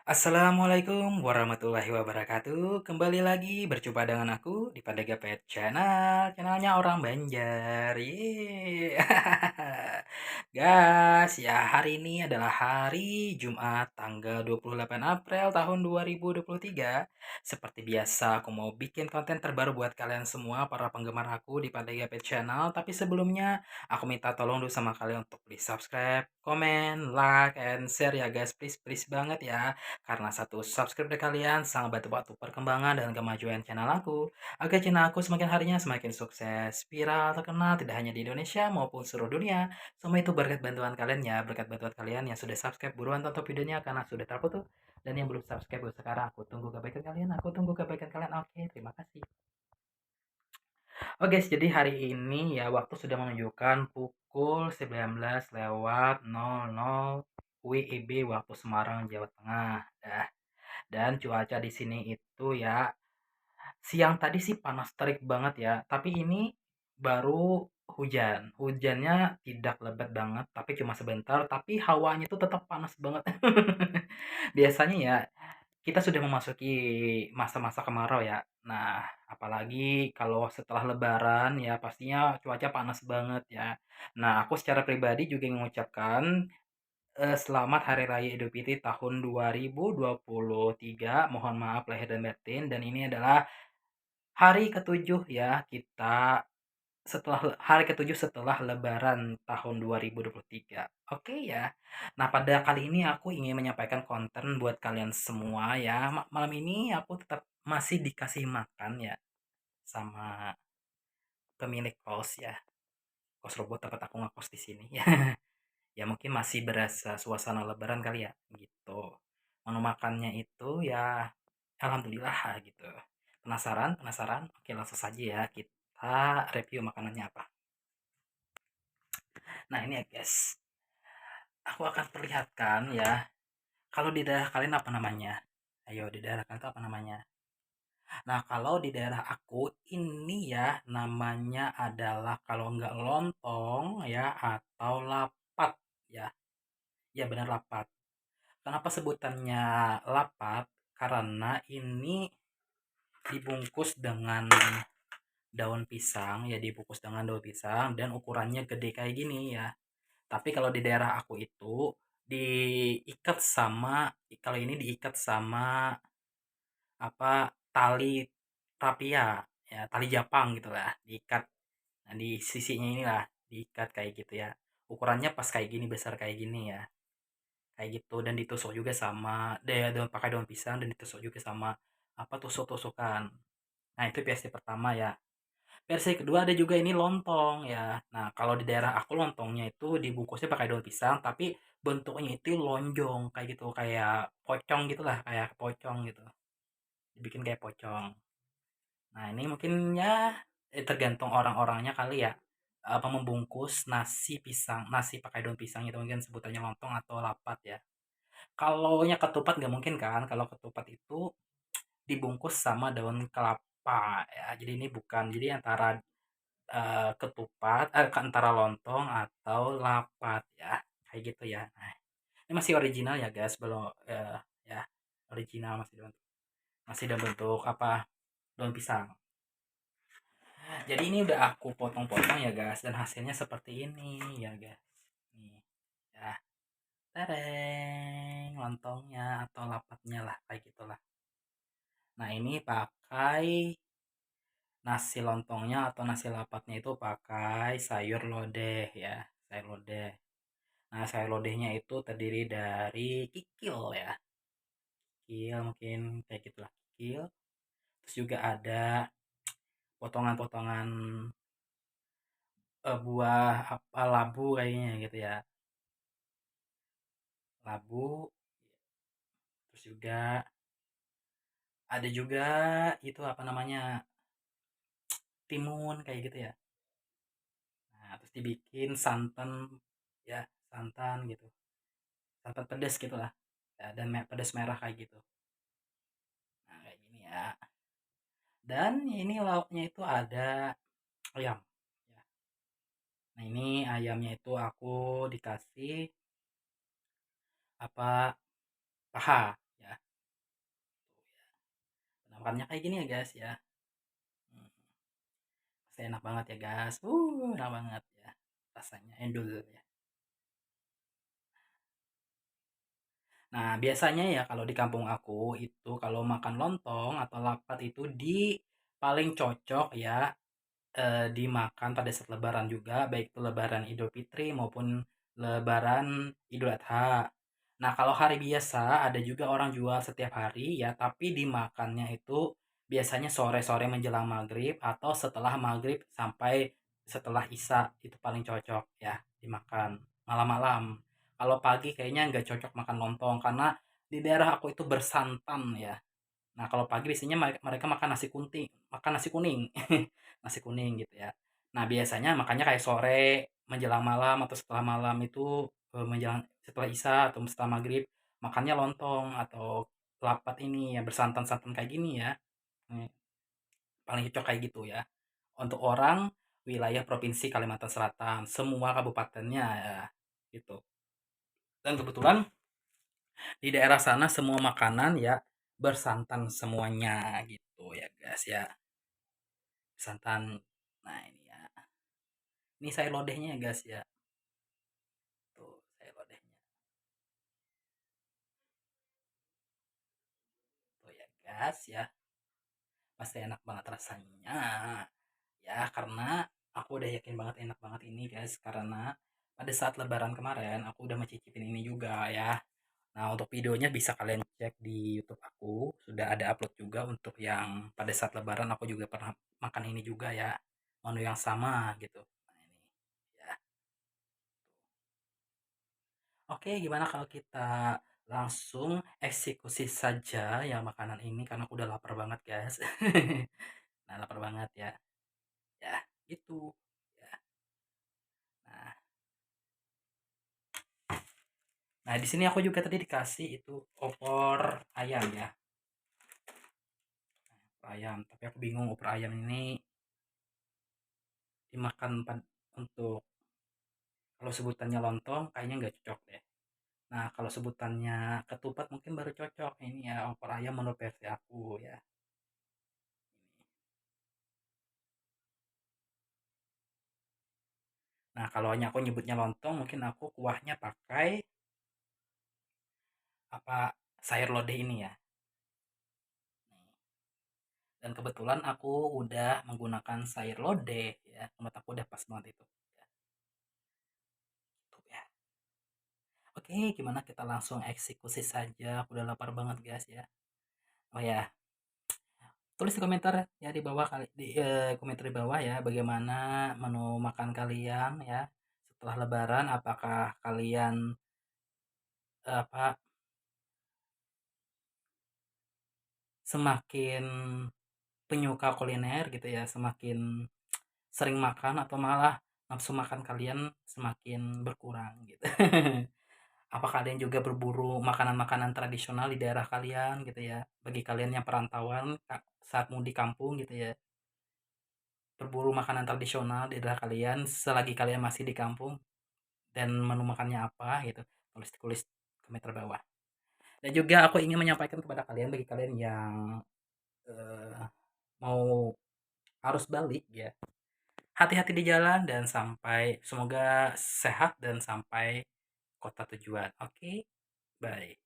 Assalamualaikum warahmatullahi wabarakatuh. Kembali lagi berjumpa dengan aku di Pandega Pet Channel, channelnya orang Banjar. Yeay. Guys, ya hari ini adalah hari Jumat tanggal 28 April tahun 2023. Seperti biasa, aku mau bikin konten terbaru buat kalian semua para penggemar aku di Pandega Pet Channel. Tapi sebelumnya, aku minta tolong dulu sama kalian untuk di subscribe, komen, like, and share ya guys. Please, please banget ya. Karena satu subscribe dari kalian sangat bantu perkembangan dan kemajuan channel aku, agar channel aku semakin harinya semakin sukses, viral, terkenal tidak hanya di Indonesia maupun seluruh dunia. Semua itu berkat bantuan kalian ya, berkat bantuan kalian yang sudah subscribe buruan tonton videonya karena sudah terputus. Dan yang belum subscribe baru sekarang aku tunggu kebaikan kalian, aku tunggu kebaikan kalian. Oke, terima kasih. Oke guys, jadi hari ini ya waktu sudah menunjukkan pukul 19 lewat 00 WIB waktu Semarang, Jawa Tengah. Dan cuaca di sini itu ya, siang tadi sih panas terik banget ya, tapi ini baru hujan. Hujannya tidak lebat banget, tapi cuma sebentar, tapi hawanya itu tetap panas banget. Biasanya ya, kita sudah memasuki masa-masa kemarau ya. Nah, apalagi kalau setelah lebaran ya pastinya cuaca panas banget ya. Nah, aku secara pribadi juga mengucapkan selamat Hari Raya Idul Fitri tahun 2023. Mohon maaf lahir dan batin dan ini adalah hari ketujuh ya kita setelah hari ketujuh setelah Lebaran tahun 2023. Oke ya. Nah, pada kali ini aku ingin menyampaikan konten buat kalian semua ya. Malam ini aku tetap masih dikasih makan ya sama pemilik kos ya. Kos robot tempat aku ngekos di sini ya. Ya mungkin masih berasa suasana lebaran kali ya gitu. Menu makannya itu ya alhamdulillah gitu. Penasaran? Penasaran? Oke langsung saja ya kita review makanannya apa. Nah ini ya guys, aku akan perlihatkan ya kalau di daerah kalian apa namanya. Ayo di daerah kalian itu apa namanya. Nah kalau di daerah aku ini ya namanya adalah kalau nggak lontong ya atau lapat ya. Ya benar lapat. Kenapa sebutannya lapat? Karena ini dibungkus dengan daun pisang, ya dibungkus dengan daun pisang dan ukurannya gede kayak gini ya. Tapi kalau di daerah aku itu diikat sama kalau ini diikat sama apa tali rapia ya, tali Japang gitu lah, diikat. Nah, di sisinya inilah diikat kayak gitu ya. Ukurannya pas kayak gini, besar kayak gini ya. Kayak gitu dan ditusuk juga sama daun pakai daun pisang dan ditusuk juga sama apa tusuk-tusukan. Nah, itu versi pertama ya. Versi kedua ada juga ini lontong ya. Nah, kalau di daerah aku lontongnya itu dibungkusnya pakai daun pisang tapi bentuknya itu lonjong kayak gitu, kayak pocong gitulah, kayak pocong gitu. Dibikin kayak pocong. Nah, ini mungkin ya tergantung orang-orangnya kali ya. Apa membungkus nasi pisang, nasi pakai daun pisang itu mungkin sebutannya lontong atau lapat ya. Kalau nya ketupat nggak mungkin kan, kalau ketupat itu dibungkus sama daun kelapa ya. Jadi ini bukan, jadi antara ketupat, antara lontong atau lapat ya, kayak gitu ya. Nah, ini masih original ya guys, belum ya original masih dalam bentuk apa daun pisang. Jadi ini udah aku potong-potong ya guys dan hasilnya seperti ini ya guys. Nih ya, tereng lontongnya atau lapatnya lah kayak gitulah. Nah, ini pakai nasi lontongnya atau nasi lapatnya itu pakai sayur lodeh ya, sayur lodeh. Nah, sayur lodehnya itu terdiri dari kikil ya, kikil mungkin kayak gitulah kikil. Terus juga ada potongan-potongan buah apa labu kayaknya gitu ya, labu. Terus juga ada juga itu apa namanya timun kayak gitu ya. Nah, terus dibikin santan ya, santan gitu, santan pedas gitu lah. Ya, dan pedas merah kayak gitu. Nah, kayak gini ya. Dan ini lauknya itu ada ayam. Ya. Nah, ini ayamnya itu aku dikasih apa paha. makannya kayak gini ya guys ya. Hmm, pasti enak banget ya guys. Enak banget ya rasanya endul ya. Nah, biasanya ya kalau di kampung aku itu kalau makan lontong atau lapat itu paling cocok ya dimakan pada saat lebaran juga, baik itu lebaran Idul Fitri maupun lebaran Idul Adha. Nah, kalau hari biasa ada juga orang jual setiap hari ya, tapi dimakannya itu biasanya sore-sore menjelang maghrib atau setelah maghrib sampai setelah Isya itu paling cocok ya dimakan malam-malam. Kalau pagi kayaknya nggak cocok makan lontong karena di daerah aku itu bersantan ya. Nah, kalau pagi biasanya mereka makan nasi kunting, makan nasi kuning. Nasi kuning gitu ya. Nah, biasanya makannya kayak sore menjelang malam atau setelah malam itu menjelang setelah Isya atau setelah maghrib makannya lontong atau lapat ini ya bersantan-santan kayak gini ya. Hmm, paling cocok kayak gitu ya. Untuk orang wilayah provinsi Kalimantan Selatan, semua kabupatennya ya gitu. Dan kebetulan di daerah sana semua makanan ya bersantan semuanya gitu ya guys ya. Santan. Nah, ini ya. Ini sayur lodehnya ya guys ya. Tuh, sayur lodehnya. Tuh ya guys ya. Pasti enak banget rasanya. Ya, karena aku udah yakin banget enak banget ini guys. Karena pada saat lebaran kemarin aku udah mencicipin ini juga ya. Nah, untuk videonya bisa kalian cek di YouTube aku. Sudah ada upload juga untuk yang pada saat lebaran aku juga pernah makan ini juga ya. Menu yang sama gitu. Nah, ini ya. Oke, gimana kalau kita langsung eksekusi saja ya makanan ini karena aku udah lapar banget, guys. Nah, lapar banget ya. Ya, gitu. Ya. Nah, nah di sini aku juga tadi dikasih itu opor ayam ya. Opor ayam, tapi aku bingung opor ayam ini dimakan untuk kalau sebutannya lontong kayaknya nggak cocok deh. Nah, kalau sebutannya ketupat mungkin baru cocok. Ini ya opor ayam menurut versi aku ya. Nah, kalau hanya aku nyebutnya lontong, mungkin aku kuahnya pakai apa sayur lodeh ini ya. Dan kebetulan aku udah menggunakan sayur lodeh ya. Menurut aku udah pas banget itu. Ya, tuh ya. Oke, gimana kita langsung eksekusi saja. Aku udah lapar banget guys ya. Oh ya, tulis di komentar ya di bawah kali di komentar di bawah ya bagaimana menu makan kalian ya setelah lebaran apakah kalian apa semakin penyuka kuliner gitu ya, semakin sering makan atau malah nafsu makan kalian semakin berkurang gitu. Apa kalian juga berburu makanan-makanan tradisional di daerah kalian gitu ya? Bagi kalian yang perantauan saat mau di kampung gitu ya, berburu makanan tradisional di daerah kalian selagi kalian masih di kampung dan menu makannya apa gitu. Tulis-tulis komentar bawah. Dan juga aku ingin menyampaikan kepada kalian bagi kalian yang eh, mau harus balik ya. Hati-hati di jalan dan sampai semoga sehat dan sampai kota tujuan. Oke, bye.